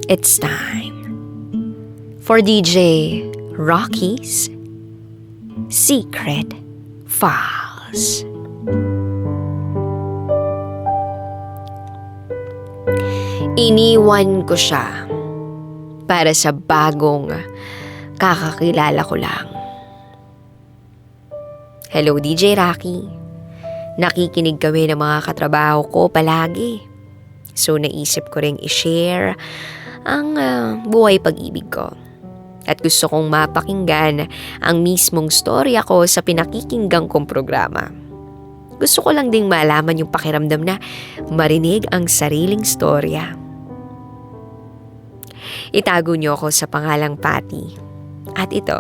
It's time for DJ Rocky's Secret Files. Iniwan ko siya para sa bagong kakakilala ko lang. Hello DJ Rocky. Nakikinig kami ng mga katrabaho ko palagi. So naisip ko ring i-share ang buhay pag-ibig ko. At gusto kong mapakinggan ang mismong storya ko sa pinakikinggang kong programa. Gusto ko lang ding malaman yung pakiramdam na marinig ang sariling storya. Itago niyo ako sa pangalang Patty. At ito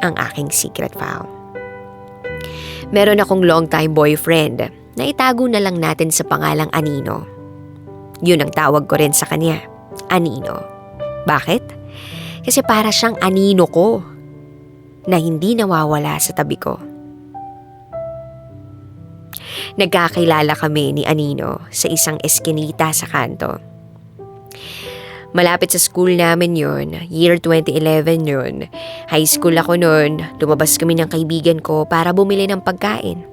ang aking secret file. Meron akong long-time boyfriend na itago na lang natin sa pangalang Anino. Yun ang tawag ko rin sa kanya, Anino. Bakit? Kasi para siyang anino ko na hindi nawawala sa tabi ko. Nagkakilala kami ni Anino sa isang eskinita sa kanto. Malapit sa school namin yun, year 2011 yun. High school ako nun, lumabas kami ng kaibigan ko para bumili ng pagkain.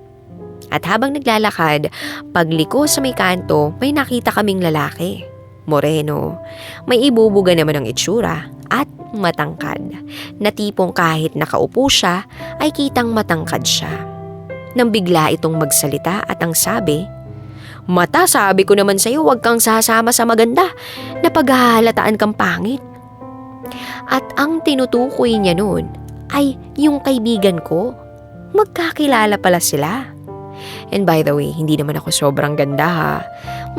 At habang naglalakad, pagliko sa may kanto, may nakita kaming lalaki. Moreno, may ibubuga naman ang itsura at matangkad. Na tipong kahit nakaupo siya, ay kitang matangkad siya. Nang bigla itong magsalita at ang sabi, "Mata, sabi ko naman sa'yo, huwag kang sasama sa maganda na paghahalataan kang pangit." At ang tinutukoy niya noon ay yung kaibigan ko. Magkakilala pala sila. And by the way, hindi naman ako sobrang ganda ha.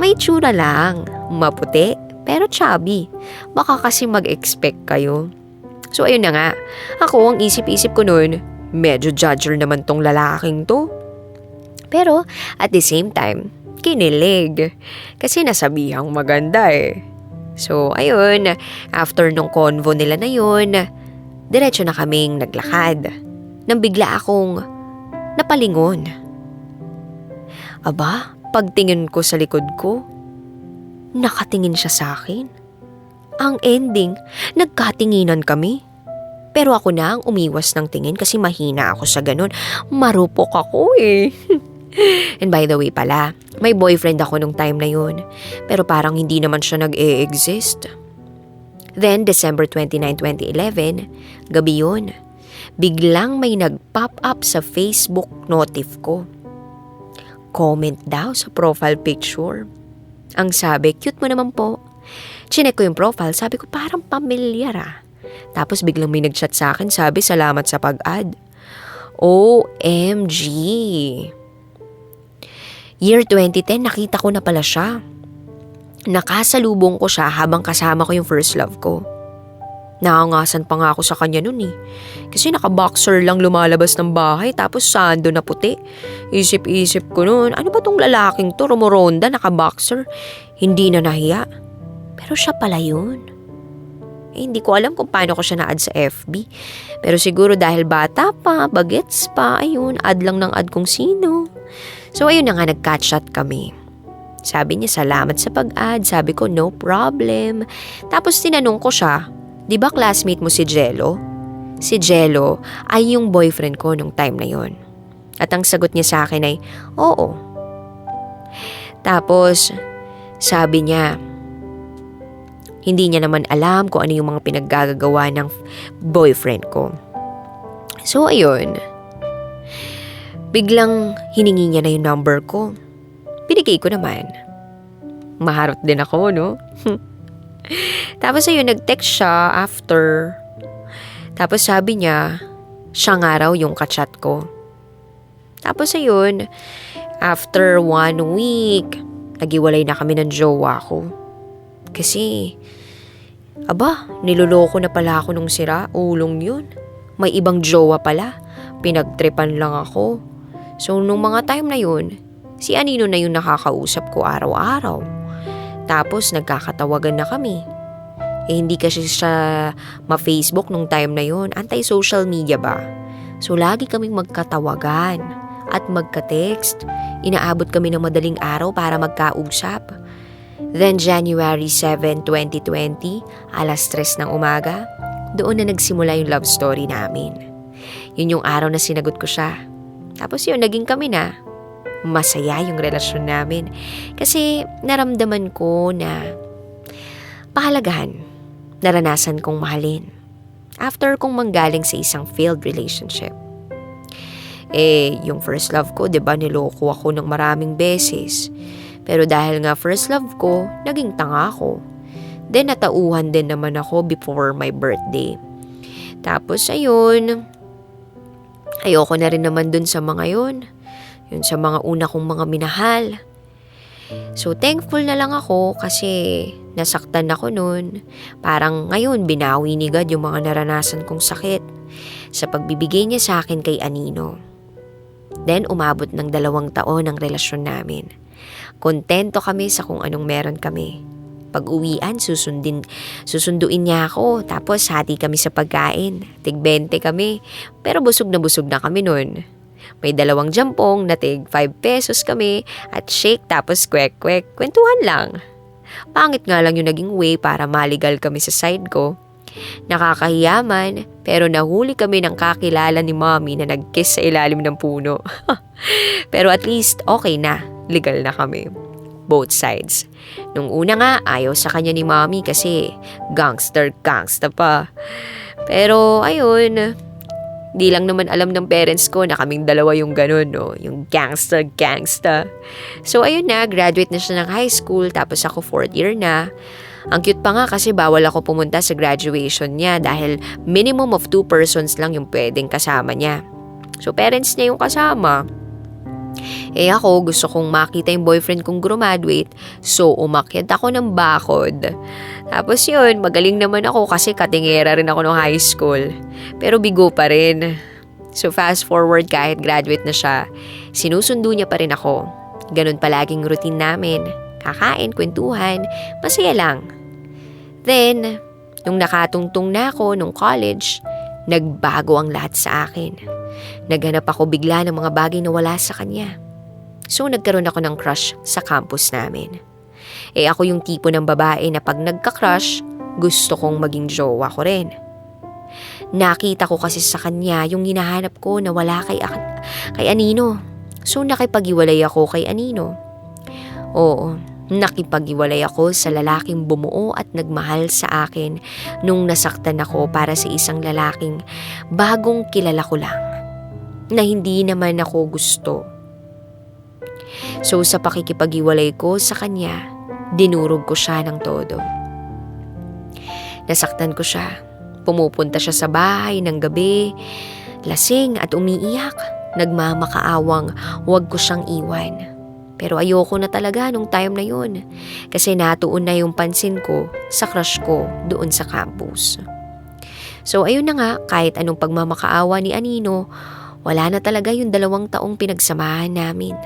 May tsura lang, maputi, pero chubby. Baka kasi mag-expect kayo. So ayun na nga, ako ang isip-isip ko noon, medyo judger naman tong lalaking to. Pero at the same time, kinilig. Kasi nasabihang maganda eh. So ayun, after nung convo nila na yun, diretso na kaming naglakad. Nang bigla akong napalingon. Aba, pagtingin ko sa likod ko, nakatingin siya sa akin. Ang ending, nagkatinginan kami. Pero ako na ang umiwas ng tingin kasi mahina ako sa ganun. Marupok ako eh. And by the way pala, may boyfriend ako nung time na yun. Pero parang hindi naman siya nag-e-exist. Then, December 29, 2011, gabi yun. Biglang may nag-pop up sa Facebook notif ko. Comment daw sa profile picture. Ang sabi, "Cute mo naman po." Chinek ko yung profile, sabi ko parang pamilyar ah. Tapos biglang may nag-chat sa akin, sabi, "Salamat sa pag-add." OMG! Year 2010, nakita ko na pala siya. Nakasalubong ko siya habang kasama ko yung first love ko. Nakangasan pa nga ako sa kanya nun eh. Kasi naka-boxer lang lumalabas ng bahay tapos sando na puti. Isip-isip ko nun, ano ba tong lalaking to? Rumoronda, naka-boxer. Hindi na nahiya. Pero siya pala yun. Hindi ko alam kung paano ko siya na-add sa FB. Pero siguro dahil bata pa, bagets pa, ayun, add lang ng add kung sino. So ayun na nga, nag-catch-chat kami. Sabi niya, "Salamat sa pag-add." Sabi ko, "No problem." Tapos tinanong ko siya, "Di ba classmate mo si Jello?" Si Jello ay yung boyfriend ko nung time na yon. At ang sagot niya sa akin ay, "Oo." Tapos, sabi niya, hindi niya naman alam kung ano yung mga pinaggagawa ng boyfriend ko. So, ayun. Biglang hiningi niya na yung number ko. Binigay ko naman. Maharot din ako, no? Tapos ayun, nag-text siya after. Tapos sabi niya, siya nga raw yung kachat ko. Tapos ayun, after 1 week, nagiwalay na kami ng jowa ko. Kasi, niloloko na pala ako nung sira, ulong yun. May ibang jowa pala, pinagtripan lang ako. So nung mga time na yun, si Anino na yung nakakausap ko araw-araw. Tapos nagkakatawagan na kami. Hindi kasi siya ma-Facebook nung time na yun. Anti-social media ba? So lagi kaming magkatawagan at magka-text. Inaabot kami ng madaling araw para magkausap. Then January 7, 2020, alas 3 ng umaga, doon na nagsimula yung love story namin. Yun yung araw na sinagot ko siya. Tapos yun, naging kami na. Masaya yung relasyon namin. Kasi naramdaman ko na pahalagahan, naranasan kong mahalin. After kong manggaling sa isang failed relationship. Yung first love ko, 'di ba, niloko ako ng maraming beses. Pero dahil nga first love ko, naging tanga ako. Then natauhan din naman ako before my birthday. Tapos ayun, ayoko na rin naman dun sa mga yun. Yun sa mga una kong mga minahal. So thankful na lang ako kasi nasaktan ako nun. Parang ngayon binawi ni God yung mga naranasan kong sakit sa pagbibigay niya sa akin kay Anino. Then umabot ng 2 taon ang relasyon namin. Kontento kami sa kung anong meron kami. Pag-uwian, susunduin niya ako. Tapos hati kami sa pagkain. Tig 20 kami. Pero busog na kami nun. May 2 jampong na tig 5 pesos kami at shake tapos kwek-kwek. Kwentuhan lang. Pangit nga lang yung naging way para maligal kami sa side ko. Nakakahiyaman, pero nahuli kami ng kakilala ni mommy na nag-kiss sa ilalim ng puno. Pero at least okay na, legal na kami. Both sides. Nung una nga, ayaw sa kanya ni mommy kasi gangster pa. Pero ayun, di lang naman alam ng parents ko na kaming dalawa yung ganun, no? Yung gangster. So ayun na, graduate na siya ng high school, tapos ako 4th year na. Ang cute pa nga kasi bawal ako pumunta sa graduation niya dahil minimum of 2 persons lang yung pwedeng kasama niya. So parents niya yung kasama. Ako gusto kong makita yung boyfriend kong graduate, so umakyat ako ng bakod. Tapos yun, magaling naman ako kasi katingera rin ako ng high school. Pero bigo pa rin. So fast forward, kahit graduate na siya, sinusundo niya pa rin ako. Ganun palaging routine namin. Kakain, kwentuhan, masaya lang. Then, nung nakatungtong na ako nung college, nagbago ang lahat sa akin. Naghanap ako bigla ng mga bagay na wala sa kanya. So, nagkaroon ako ng crush sa campus namin. Ako yung tipo ng babae na pag nagka-crush, gusto kong maging jowa ko rin. Nakita ko kasi sa kanya yung hinahanap ko na wala kay Anino. So, nakipag-iwalay ako kay Anino. Oo, nakipag-iwalay ako sa lalaking bumuo at nagmahal sa akin nung nasaktan ako para sa isang lalaking bagong kilala ko lang, na hindi naman ako gusto. So sa pakikipag-iwalay ko sa kanya, dinurog ko siya ng todo. Nasaktan ko siya. Pumupunta siya sa bahay ng gabi, lasing at umiiyak. Nagmamakaawang huwag ko siyang iwan. Pero ayoko na talaga nung time na yun kasi natuon na yung pansin ko sa crush ko doon sa campus. So ayun na nga, kahit anong pagmamakaawa ni Anino, wala na talaga yung 2 taong pinagsamahan namin.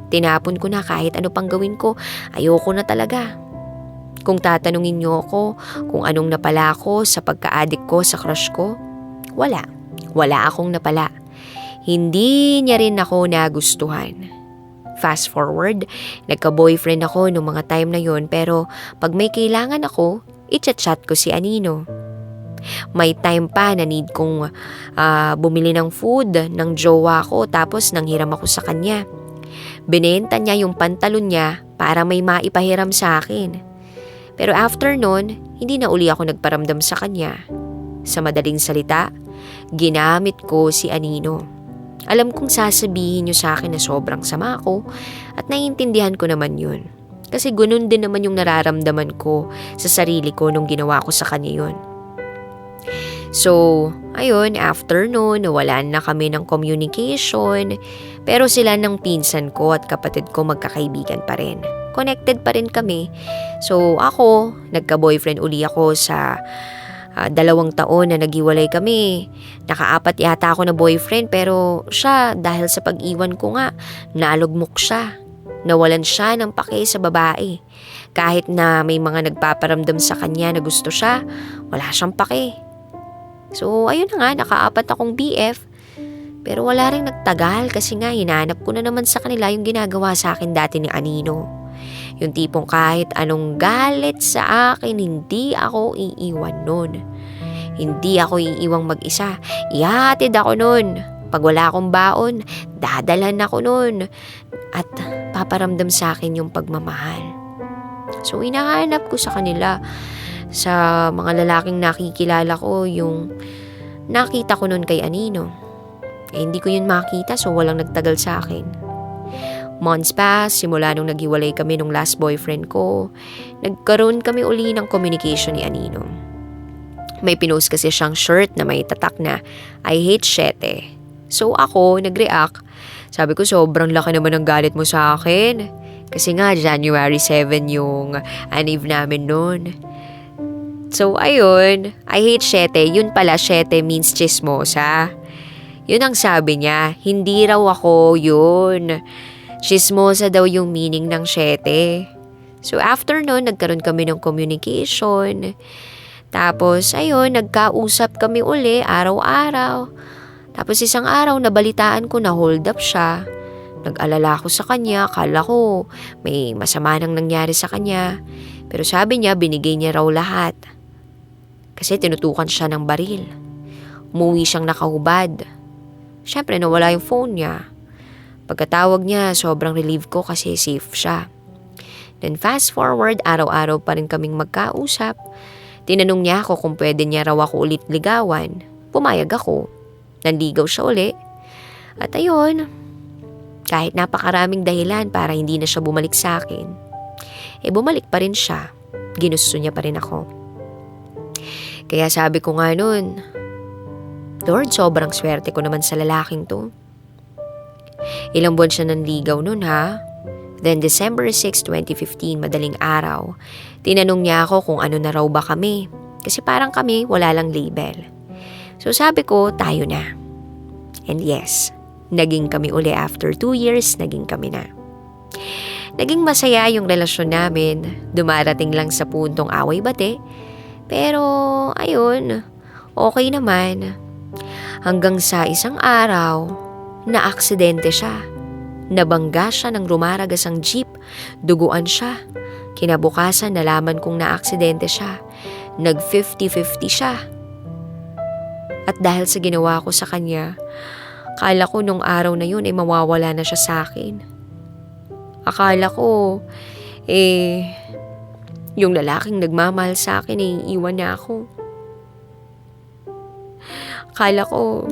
Tinapon ko na kahit ano pang gawin ko, ayoko na talaga. Kung tatanungin niyo ako kung anong napala ko sa pagka-addict ko sa crush ko, wala. Wala akong napala. Hindi niya rin ako nagustuhan. Fast forward, nagka-boyfriend ako nung mga time na yon, pero pag may kailangan ako, i-chat ko si Anino. May time pa na need kong bumili ng food ng jowa ko tapos nanghiram ako sa kanya. Binenta niya yung pantalon niya para may maipahiram sa akin. Pero after nun, hindi na uli ako nagparamdam sa kanya. Sa madaling salita, ginamit ko si Anino. Alam kong sasabihin niyo sa akin na sobrang sama ako at naiintindihan ko naman yun. Kasi ganun din naman yung nararamdaman ko sa sarili ko nung ginawa ko sa kanya yun. So, ayun, after noon, nawalan na kami ng communication. Pero sila ng pinsan ko at kapatid ko magkakaibigan pa rin. Connected pa rin kami. So, ako, nagka-boyfriend uli ako sa 2 taon na naghiwalay kami. Naka-4 yata ako na boyfriend pero siya dahil sa pag-iwan ko nga, nalugmok siya. Nawalan siya ng pake sa babae. Kahit na may mga nagpaparamdam sa kanya na gusto siya, wala siyang pake. So ayun na nga, naka-4 akong BF. Pero wala rin nagtagal kasi nga hinanap ko na naman sa kanila yung ginagawa sa akin dati ni Anino. Yung tipong kahit anong galit sa akin, hindi ako iiwan nun. Hindi ako iiwang mag-isa. Ihahatid ako nun. Pag wala akong baon, dadalhan ako nun. At paparamdam sa akin yung pagmamahal. So hinahanap ko sa kanila, sa mga lalaking nakikilala ko, yung nakita ko nun kay Anino. Hindi ko yun makita, so walang nagtagal sa akin. Months pass, simula nung naghiwalay kami nung last boyfriend ko, nagkaroon kami uli ng communication ni Anino. May pinost kasi siyang shirt na may tatak na I hate Shete. So ako, nag-react. Sabi ko, sobrang laki naman ng galit mo sa akin. Kasi nga, January 7 yung anniv namin noon. So ayun, I hate Shete. Yun pala, Shete means chismosa. Yun ang sabi niya, hindi raw ako yun. Chismosa daw yung meaning ng Shete. So after nun, nagkaroon kami ng communication. Tapos ayun, nagkausap kami uli araw-araw. Tapos isang araw, nabalitaan ko na hold up siya. Nag-alala ako sa kanya, akala ko may masama nang nangyari sa kanya. Pero sabi niya, binigay niya raw lahat. Kasi tinutukan siya ng baril. Umuwi siyang nakahubad. Siyempre, nawala yung phone niya. Pagkatawag niya, sobrang relieved ko kasi safe siya. Then fast forward, araw-araw pa rin kaming magkausap. Tinanong niya ako kung pwede niya raw ako ulit ligawan. Pumayag ako. Nanligaw siya uli. At ayun, kahit napakaraming dahilan para hindi na siya bumalik sa akin, bumalik pa rin siya. Ginusto niya pa rin ako. Kaya sabi ko nga nun, Lord, sobrang swerte ko naman sa lalaking to. Ilang buwan siya nanligaw nun ha. Then December 6, 2015, madaling araw, tinanong niya ako kung ano na raw ba kami. Kasi parang kami wala lang label. So sabi ko, tayo na. And yes, naging kami uli after 2 years, naging kami na. Naging masaya yung relasyon namin. Dumarating lang sa puntong away-bate. Pero ayun, okay naman. Hanggang sa isang araw, na-aksidente siya. Nabangga siya ng rumaragasang jeep. Duguan siya. Kinabukasan, nalaman kong na-aksidente siya. Nag-50-50 siya. At dahil sa ginawa ko sa kanya, akala ko nung araw na yun mawawala na siya sa akin. Akala ko, yung lalaking nagmamahal sa akin iiwan niya ako. Akala ko,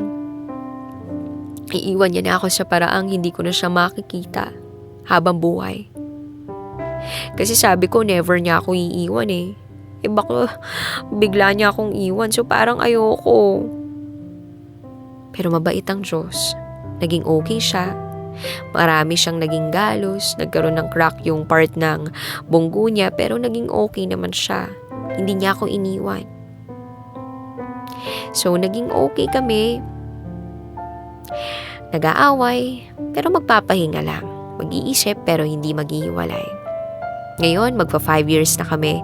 iiwan niya na ako sa paraang hindi ko na siya makikita habang buhay. Kasi sabi ko, never niya ako iiwan baka bigla niya akong iwan. So parang ayoko. Pero mabait ang Diyos. Naging okay siya. Marami siyang naging galos. Nagkaroon ng crack yung part ng bunggo niya. Pero naging okay naman siya. Hindi niya ako iniwan. So naging okay kami. Nag-aaway, pero magpapahinga lang. Mag-iisip, pero hindi maghihiwalay. Ngayon, magpa 5 years na kami.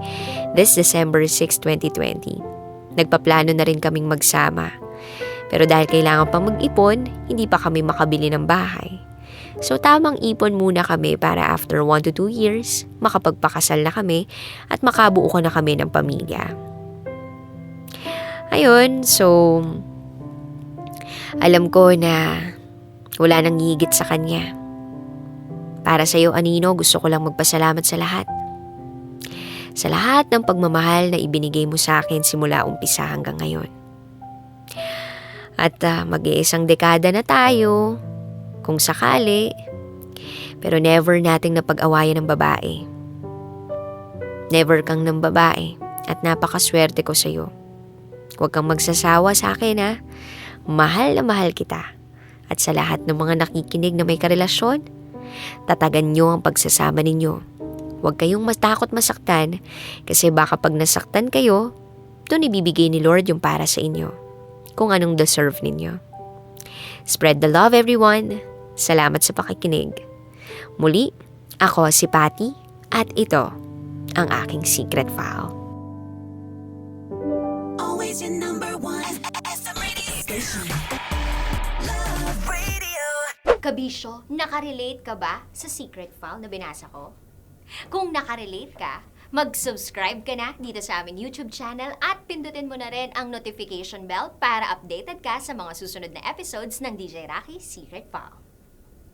This December 6, 2020. Nagpaplano na rin kaming magsama. Pero dahil kailangan pang mag-ipon, hindi pa kami makabili ng bahay. So tamang ipon muna kami para after 1 to 2 years, makapagpakasal na kami at makabuo na kami ng pamilya. Ayun, so alam ko na wala nang higit sa kanya. Para sa iyo, Anino, gusto ko lang magpasalamat sa lahat. Sa lahat ng pagmamahal na ibinigay mo sa akin simula umpisa hanggang ngayon. At mag-iisang dekada na tayo, kung sakali, pero never nating napag-awayan ng babae. Never kang ng babae at napakaswerte ko sa iyo. Huwag kang magsasawa sa akin ha. Mahal na mahal kita. At sa lahat ng mga nakikinig na may karelasyon, tatagan nyo ang pagsasama ninyo. Huwag kayong matakot masaktan kasi baka pag nasaktan kayo, doon ibibigay ni Lord yung para sa inyo. Kung anong deserve ninyo. Spread the love, everyone. Salamat sa pakikinig. Muli, ako si Patty at ito ang aking secret file. Always your number one SM radio station. Love Radio. Kabisyo, nakarelate ka ba sa secret file na binasa ko? Kung nakarelate ka, mag-subscribe ka na dito sa aming YouTube channel at pindutin mo na rin ang notification bell para updated ka sa mga susunod na episodes ng DJ Rocky Secret File.